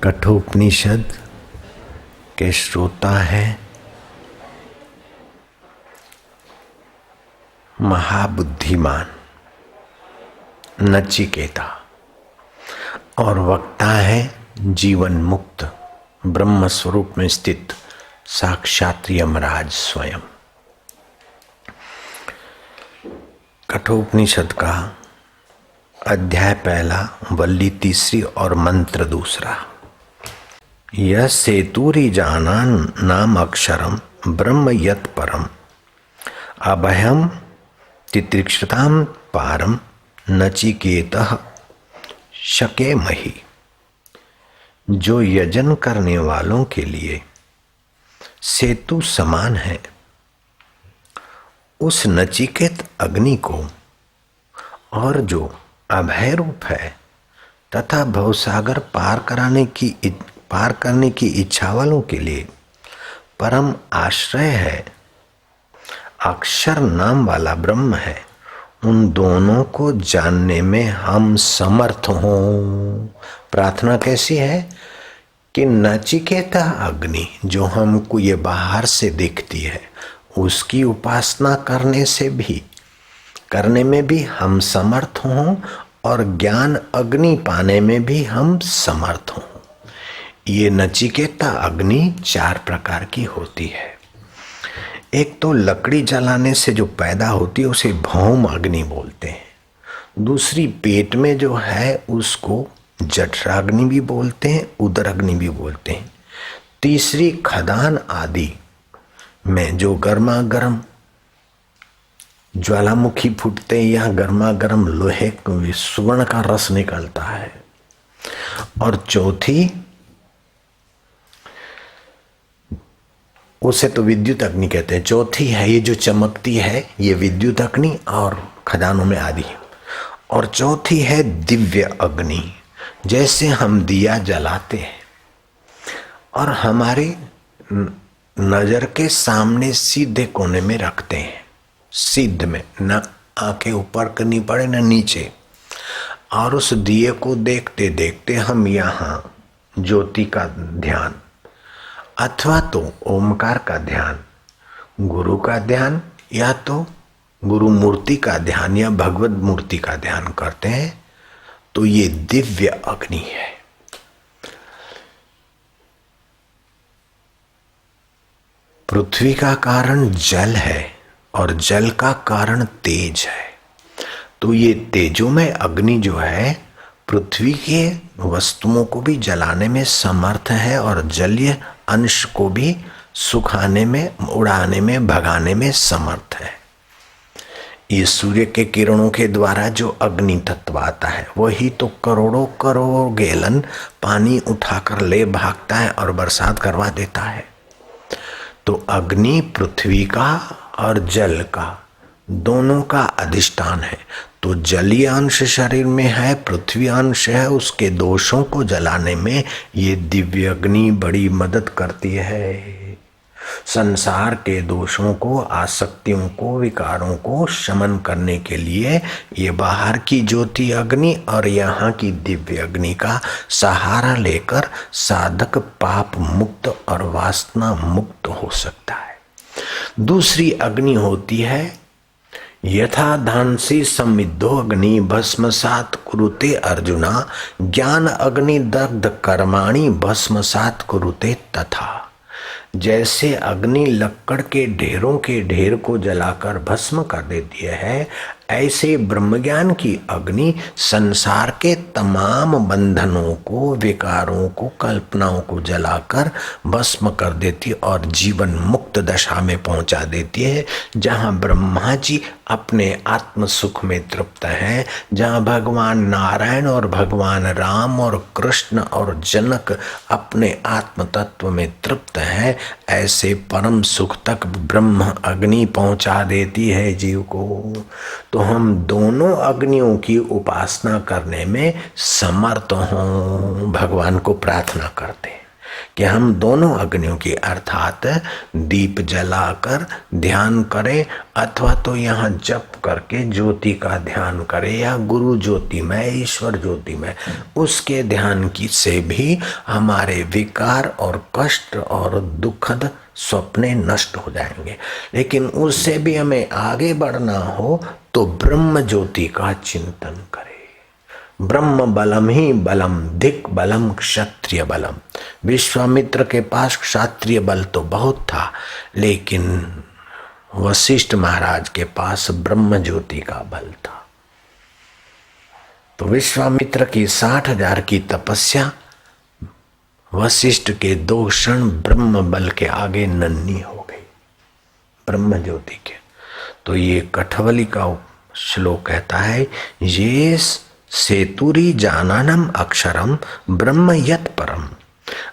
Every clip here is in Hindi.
कठोपनिषद के श्रोता है महाबुद्धिमान नचिकेता और वक्ता है जीवन मुक्त ब्रह्म स्वरूप में स्थित साक्षात यमराज स्वयं। कठोपनिषद का अध्याय पहला, वल्ली तीसरी और मंत्र दूसरा। यह सेतुरी जानान नाम अक्षरम ब्रह्म यत परम अभयम तितिक्षताम पारम नचिकेतः शके मही। जो यजन करने वालों के लिए सेतु समान है, उस नचिकेत अग्नि को और जो अभय रूप है तथा भवसागर पार करने की इच्छा वालों के लिए परम आश्रय है, अक्षर नाम वाला ब्रह्म है, उन दोनों को जानने में हम समर्थ हों। प्रार्थना कैसी है कि नचिकेता अग्नि जो हमको ये बाहर से दिखती है, उसकी उपासना करने में भी हम समर्थ हों और ज्ञान अग्नि पाने में भी हम समर्थ हों। ये नचिकेता अग्नि 4 प्रकार की होती है। एक तो लकड़ी जलाने से जो पैदा होती है उसे भौम अग्नि बोलते हैं। दूसरी पेट में जो है उसको जठराग्नि भी बोलते हैं, उदर अग्नि भी बोलते हैं। तीसरी खदान आदि में जो गर्मा गर्म ज्वालामुखी फूटते या गर्मा गर्म लोहे स्वर्ण का रस निकलता है। और चौथी, उसे तो विद्युत अग्नि कहते हैं। चौथी है ये जो चमकती है, ये विद्युत अग्नि और खदानों में आदि। और चौथी है दिव्य अग्नि, जैसे हम दिया जलाते हैं और हमारे नजर के सामने सीधे कोने में रखते हैं, सिद्ध में, न आंखें ऊपर करनी पड़े न नीचे। और उस दिए को देखते देखते हम यहाँ ज्योति का ध्यान अथवा तो ओमकार का ध्यान, गुरु का ध्यान या तो गुरु मूर्ति का ध्यान या भगवत मूर्ति का ध्यान करते हैं, तो ये दिव्य अग्नि है। पृथ्वी का कारण जल है और जल का कारण तेज है। तो ये तेजोमय अग्नि जो है पृथ्वी के वस्तुओं को भी जलाने में समर्थ है और जलीय अंश को भी सुखाने में, उड़ाने में, भगाने में समर्थ है। ये सूर्य के किरणों के द्वारा जो अग्नि तत्व आता है वही तो करोड़ों करोड़ गैलन पानी उठाकर ले भागता है और बरसात करवा देता है। तो अग्नि पृथ्वी का और जल का दोनों का अधिष्ठान है। तो जलीय अंश शरीर में है, पृथ्वी अंश है, उसके दोषों को जलाने में ये दिव्य अग्नि बड़ी मदद करती है। संसार के दोषों को, आसक्तियों को, विकारों को शमन करने के लिए ये बाहर की ज्योति अग्नि और यहाँ की दिव्य अग्नि का सहारा लेकर साधक पाप मुक्त और वासना मुक्त हो सकता है। दूसरी अग्नि होती है यथा धांसी समिद्धो अग्नि भस्मसात कुरुते अर्जुना ज्ञान अग्नि दग्ध कर्माणि भस्मसात कुरुते तथा। जैसे अग्नि लक्कड़ के ढेरों के ढेर को जलाकर भस्म कर देती है, ऐसे ब्रह्मज्ञान की अग्नि संसार के तमाम बंधनों को, विकारों को, कल्पनाओं को जलाकर भस्म कर देती और जीवन मुक्त दशा में पहुंचा देती है। जहां ब्रह्मा जी अपने आत्म सुख में तृप्त हैं, जहां भगवान नारायण और भगवान राम और कृष्ण और जनक अपने आत्म तत्व में तृप्त हैं, ऐसे परम सुख तक ब्रह्म अग्नि पहुंचा देती है जीव को। तो हम दोनों अग्नियों की उपासना करने में समर्थ हों, भगवान को प्रार्थना करते हैं कि हम दोनों अग्नियों की अर्थात दीप जलाकर ध्यान करें अथवा तो यहाँ जप करके ज्योति का ध्यान करें या गुरु ज्योतिमय ईश्वर ज्योतिमय उसके ध्यान की से भी हमारे विकार और कष्ट और दुखद स्वप्ने नष्ट हो जाएंगे। लेकिन उससे भी हमें आगे बढ़ना हो तो ब्रह्म ज्योति का चिंतन करें। ब्रह्म बलम ही बलम धिक बलम क्षत्रिय बलम। विश्वामित्र के पास क्षत्रिय बल तो बहुत था, लेकिन वशिष्ठ महाराज के पास ब्रह्म ज्योति का बल था। तो विश्वामित्र की 60,000 की तपस्या वशिष्ठ के 2 क्षण ब्रह्म बल के आगे नन्ही हो गई ब्रह्म ज्योति के। तो ये कठवली का श्लोक कहता है, ये सेतुरी जाननम अक्षरम ब्रह्म यत परम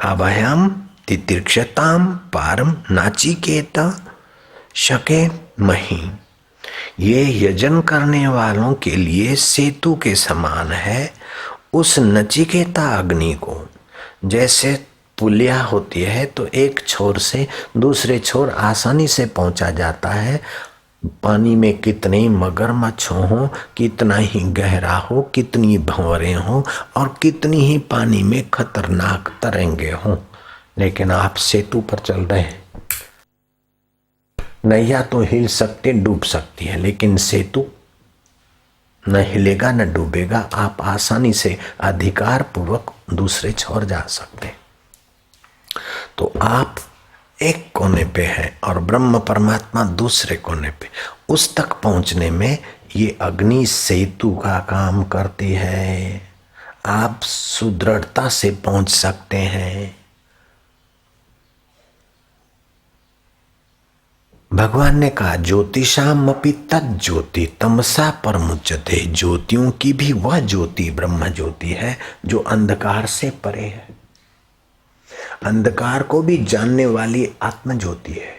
अभयम तितिक्षताम पारम नाचिकेत शके मही। ये यजन करने वालों के लिए सेतु के समान है। उस नचिकेता अग्नि को जैसे पुलिया होती है तो एक छोर से दूसरे छोर आसानी से पहुंचा जाता है। पानी में कितने मगरमच्छ हो, कितना ही गहरा हो, कितनी भंवरें हो और कितनी ही पानी में खतरनाक तरंगे हो, लेकिन आप सेतु पर चल रहे हैं। नैया तो हिल सकते डूब सकती है, लेकिन सेतु न हिलेगा न डूबेगा। आप आसानी से अधिकार पूर्वक दूसरे छोर जा सकते हैं। तो आप एक कोने पे है और ब्रह्म परमात्मा दूसरे कोने पे। उस तक पहुंचने में ये अग्नि सेतु का काम करती है। आप सुदृढ़ता से पहुंच सकते हैं। भगवान ने कहा ज्योतिषाम अपि तद ज्योति तमसा परमुच्यते। ज्योतियों की भी वह ज्योति ब्रह्म ज्योति है जो अंधकार से परे है। अंधकार को भी जानने वाली आत्म ज्योति है।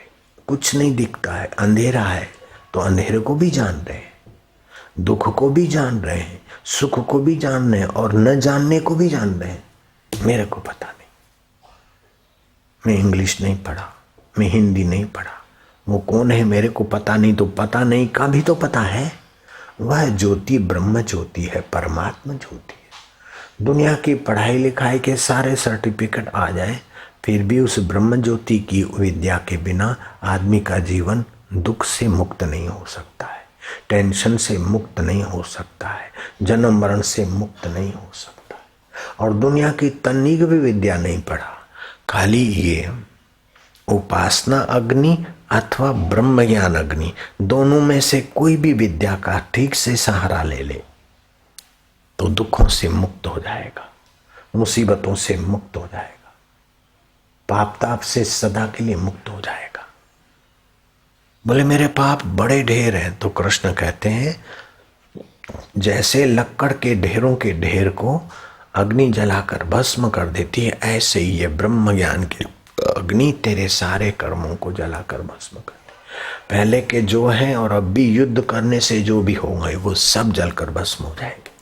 कुछ नहीं दिखता है, अंधेरा है तो अंधेरे को भी जान रहे हैं, दुख को भी जान रहे हैं, सुख को भी जान रहे हैं और न जानने को भी जान रहे हैं। मेरे को पता नहीं, मैं इंग्लिश नहीं पढ़ा, मैं हिंदी नहीं पढ़ा, वो कौन है मेरे को पता नहीं, तो पता नहीं का भी तो पता है। वह ज्योति ब्रह्म ज्योति है, परमात्मा ज्योति है। दुनिया की पढ़ाई लिखाई के सारे सर्टिफिकेट आ जाए फिर भी उस ब्रह्म ज्योति की विद्या के बिना आदमी का जीवन दुख से मुक्त नहीं हो सकता है, टेंशन से मुक्त नहीं हो सकता है, जन्म मरण से मुक्त नहीं हो सकता है। और दुनिया की तन्नीक भी विद्या नहीं पढ़ा, खाली ये उपासना अग्नि अथवा ब्रह्म ज्ञान अग्नि, दोनों में से कोई भी विद्या का ठीक से सहारा ले ले तो दुखों से मुक्त हो जाएगा, मुसीबतों से मुक्त हो जाएगा, पाप ताप से सदा के लिए मुक्त हो जाएगा। बोले मेरे पाप बड़े ढेर हैं, तो कृष्ण कहते हैं जैसे लक्कड़ के ढेरों के ढेर को अग्नि जलाकर भस्म कर देती है, ऐसे ही ये ब्रह्म ज्ञान की अग्नि तेरे सारे कर्मों को जलाकर भस्म कर दे। पहले के जो हैं और अब भी युद्ध करने से जो भी होंगे वो सब जलकर भस्म हो जाएंगे।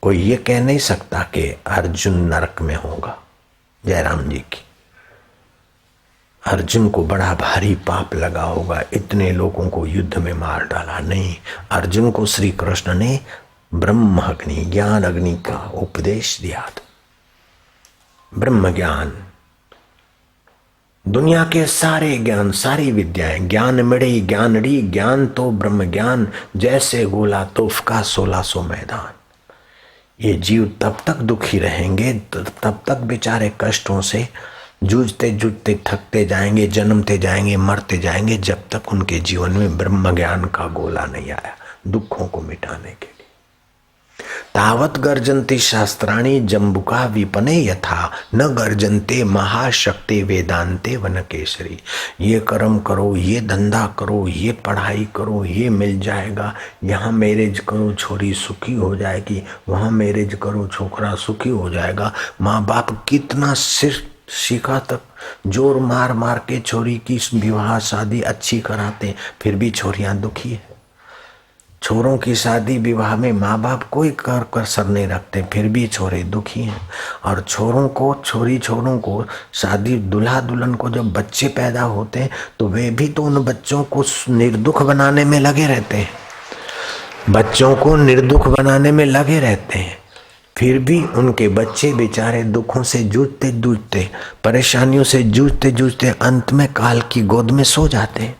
कोई ये कह नहीं सकता कि अर्जुन नरक में होगा। जयराम जी की अर्जुन को बड़ा भारी पाप लगा होगा, इतने लोगों को युद्ध में मार डाला। नहीं, अर्जुन को श्री कृष्ण ने ब्रह्म अग्नि ज्ञान अग्नि का उपदेश दिया था। ब्रह्म ज्ञान, दुनिया के सारे ज्ञान सारी विद्याएं, ज्ञान मिड़ी ज्ञानड़ी ज्ञान तो ब्रह्म ज्ञान, जैसे गोला तोफ का 1600 मैदान। ये जीव तब तक दुखी रहेंगे, तब तक बेचारे कष्टों से जूझते जूझते थकते जाएंगे, जन्मते जाएंगे, मरते जाएंगे, जब तक उनके जीवन में ब्रह्म ज्ञान का गोला नहीं आया दुखों को मिटाने के लिए। तावत गर्जन्ते शास्त्राणि जम्बुका विपने यथा न गर्जन्ते महाशक्ति वेदांते वनकेशरी। ये कर्म करो, ये धंधा करो, ये पढ़ाई करो, ये मिल जाएगा, यहाँ मैरिज करो छोरी सुखी हो जाएगी, वहाँ मैरिज करो छोकरा सुखी हो जाएगा। माँ बाप कितना सिर शिखा तक जोर मार मार के छोरी की विवाह शादी अच्छी कराते, फिर भी छोरियां दुखी है। छोरों की शादी विवाह में माँ बाप कोई कर कसर नहीं रखते, फिर भी छोरे दुखी हैं। और छोरों को, छोरों को शादी, दुल्हा दुल्हन को जब बच्चे पैदा होते हैं तो वे भी तो उन बच्चों को निर्दुख बनाने में लगे रहते हैं, बच्चों को निर्दुख बनाने में लगे रहते हैं। फिर भी उनके बच्चे बेचारे दुखों से जूझते जूझते, परेशानियों से जूझते जूझते अंत में काल की गोद में सो जाते हैं।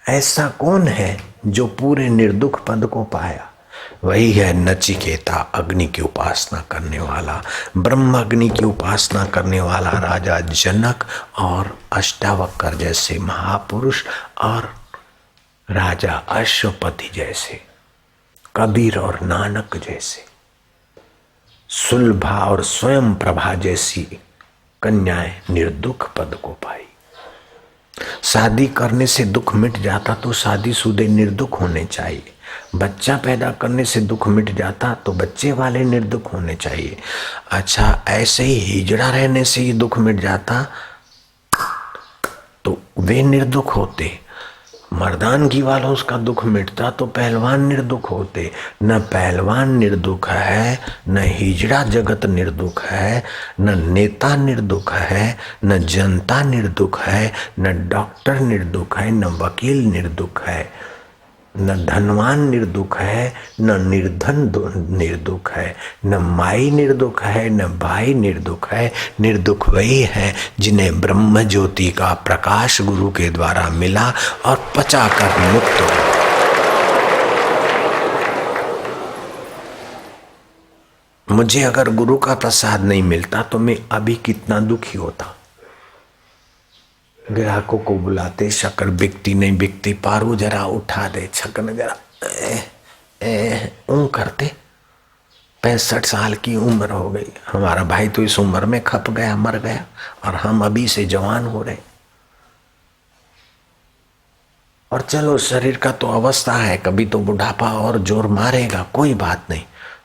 ऐसा कौन है जो पूरे निर्दुख पद को पाया? वही है नचिकेता, अग्नि की उपासना करने वाला, ब्रह्म अग्नि की उपासना करने वाला राजा जनक और अष्टावक्र जैसे महापुरुष और राजा अश्वपति जैसे, कबीर और नानक जैसे, सुलभा और स्वयं प्रभा जैसी कन्याएं निर्दुख पद को पाई। शादी करने से दुख मिट जाता तो शादीशुदे निर्दुख होने चाहिए, बच्चा पैदा करने से दुख मिट जाता तो बच्चे वाले निर्दुख होने चाहिए। अच्छा, ऐसे ही हिजड़ा रहने से ही दुख मिट जाता तो वे निर्दुख होते। मर्दानगी वाला उसका दुख मिटता तो पहलवान निर्दुख होते। न पहलवान निर्दुख है, न हिजड़ा जगत निर्दुख है, न नेता निर्दुख है, न जनता निर्दुख है, न डॉक्टर निर्दुख है, न वकील निर्दुख है, न धनवान निर्दुख है, न निर्धन निर्दुख है, न माई निर्दुख है, न भाई निर्दुख है। निर्दुख वही है जिन्हें ब्रह्म ज्योति का प्रकाश गुरु के द्वारा मिला और पचाकर मुक्त हो। मुझे अगर गुरु का प्रसाद नहीं मिलता तो मैं अभी कितना दुखी होता। ग्राहकों को बुलाते, शक्कर बिकती नहीं बिकती, पारू जरा उठा दे, छकन जरा करते। 65 साल की उम्र हो गई, हमारा भाई तो इस उम्र में खप गया, मर गया, और हम अभी से जवान हो रहे। और चलो शरीर का तो अवस्था है, कभी तो बुढ़ापा और जोर मारेगा, कोई बात नहीं।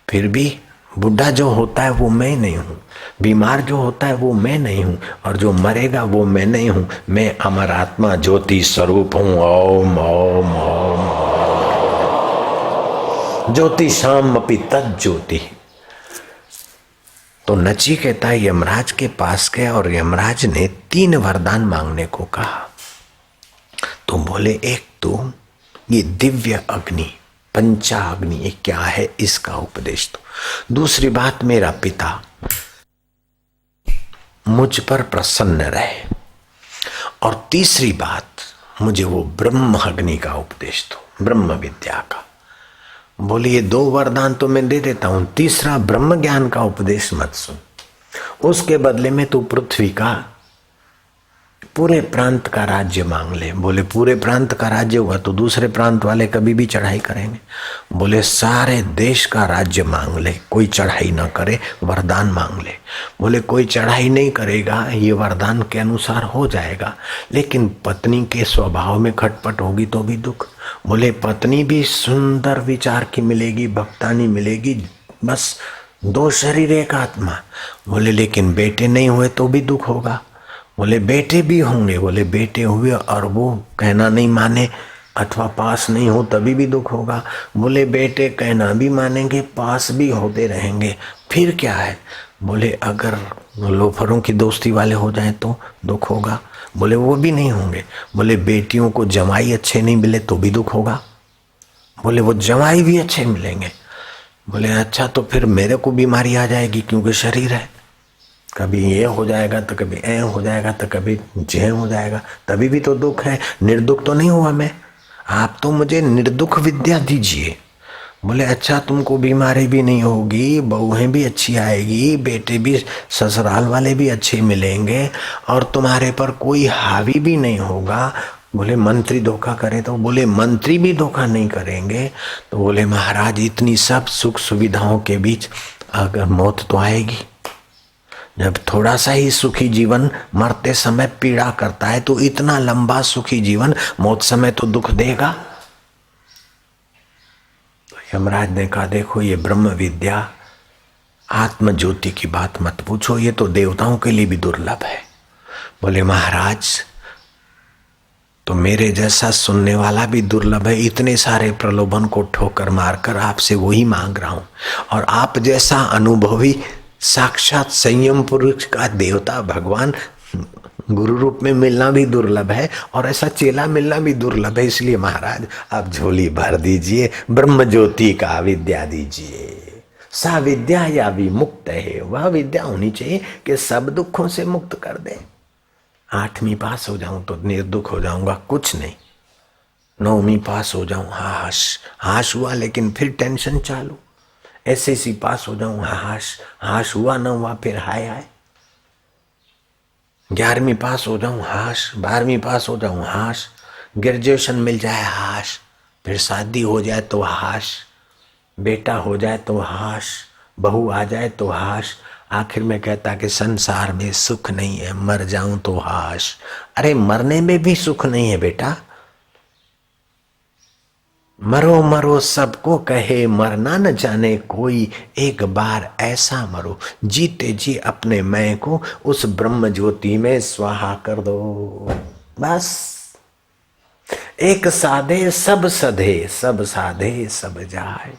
फिर भी बुढ़ा जो होता है वो मैं नहीं हूँ, बीमार जो होता है वो मैं नहीं हूँ, और जो मरेगा वो मैं नहीं हूँ। मैं अमर आत्मा ज्योति स्वरूप हूँ। ओम ओम ओम ज्योति शाम अपि तत् ज्योति। तो नचिकेता यमराज के पास गया और यमराज ने 3 वरदान मांगने को कहा। तो बोले, एक तो ये दिव्य अग्नि, पंचाग्नि, ये क्या है इसका उपदेश दो। दूसरी बात, मेरा पिता मुझ पर प्रसन्न रहे। और तीसरी बात, मुझे वो ब्रह्म अग्नि का उपदेश दो, ब्रह्म विद्या का। बोले, ये 2 वरदान तो मैं दे देता हूं, तीसरा ब्रह्म ज्ञान का उपदेश मत सुन। उसके बदले में तू पृथ्वी का पूरे प्रांत का राज्य मांग ले। बोले, पूरे प्रांत का राज्य हुआ तो दूसरे प्रांत वाले कभी भी चढ़ाई करेंगे। बोले, सारे देश का राज्य मांग ले, कोई चढ़ाई ना करे, वरदान मांग ले। बोले, कोई चढ़ाई नहीं करेगा, ये वरदान के अनुसार हो जाएगा, लेकिन पत्नी के स्वभाव में खटपट होगी तो भी दुख। बोले, पत्नी भी सुंदर विचार की मिलेगी, भक्तानी मिलेगी, बस 2 शरीर 1 आत्मा। बोले, लेकिन बेटे नहीं हुए तो भी दुख होगा। बोले, बेटे भी होंगे। बोले, बेटे हुए और वो कहना नहीं माने अथवा पास नहीं हो तभी भी दुख होगा। बोले, बेटे कहना भी मानेंगे, पास भी होते रहेंगे, फिर क्या है। बोले, अगर लोफरों की दोस्ती वाले हो जाएं तो दुख होगा। बोले, वो भी नहीं होंगे। बोले, बेटियों को जमाई अच्छे नहीं मिले तो भी दुख होगा। बोले, वो जमाई भी अच्छे मिलेंगे। बोले, अच्छा, तो फिर मेरे को बीमारी आ जाएगी, क्योंकि शरीर है, कभी ये हो जाएगा तो कभी ऐ हो जाएगा तो कभी जे हो जाएगा, तभी भी तो दुख है। निर्दुख तो नहीं हुआ मैं, आप तो मुझे निर्दुख विद्या दीजिए। बोले, अच्छा, तुमको बीमारी भी नहीं होगी, बहुएं भी अच्छी आएगी, बेटे भी ससुराल वाले भी अच्छे मिलेंगे, और तुम्हारे पर कोई हावी भी नहीं होगा। बोले, मंत्री धोखा करे तो? बोले, मंत्री भी धोखा नहीं करेंगे। तो बोले, महाराज, इतनी सब सुख सुविधाओं के बीच अगर मौत तो आएगी। जब थोड़ा सा ही सुखी जीवन मरते समय पीड़ा करता है तो इतना लंबा सुखी जीवन मौत समय तो दुख देगा। तो यमराज ने कहा, देखो, ये ब्रह्म विद्या आत्म ज्योति की बात मत पूछो, ये तो देवताओं के लिए भी दुर्लभ है। बोले, महाराज, तो मेरे जैसा सुनने वाला भी दुर्लभ है। इतने सारे प्रलोभन को ठोकर मारकर आपसे वही मांग रहा हूं। और आप जैसा अनुभवी साक्षात संयम पुरुष का देवता भगवान गुरु रूप में मिलना भी दुर्लभ है, और ऐसा चेला मिलना भी दुर्लभ है। इसलिए महाराज आप झोली भर दीजिए, ब्रह्म ज्योति का विद्या दीजिए। सा विद्या या विमुक्त है, वह विद्या होनी चाहिए कि सब दुखों से मुक्त कर दे। 8वीं पास हो जाऊं तो निर्दुख हो जाऊंगा, कुछ नहीं। 9वीं पास हो जाऊं, हाश हाश हुआ, लेकिन फिर टेंशन चालू। SSC पास हो जाऊं, हाश हाश हुआ, न हुआ फिर हाय हाय। 11वीं पास हो जाऊं, हाश। 12वीं पास हो जाऊं, हाश। ग्रेजुएशन मिल जाए, हाश। फिर शादी हो जाए तो हाश, बेटा हो जाए तो हाश, बहू आ जाए तो हाश। आखिर में कहता कि संसार में सुख नहीं है, मर जाऊं तो हाश। अरे मरने में भी सुख नहीं है बेटा। मरो मरो सबको कहे, मरना न जाने कोई, एक बार ऐसा मरो जीते जी अपने मैं को उस ब्रह्म ज्योति में स्वाहा कर दो। बस एक साधे सब सधे, सब साधे सब जाए।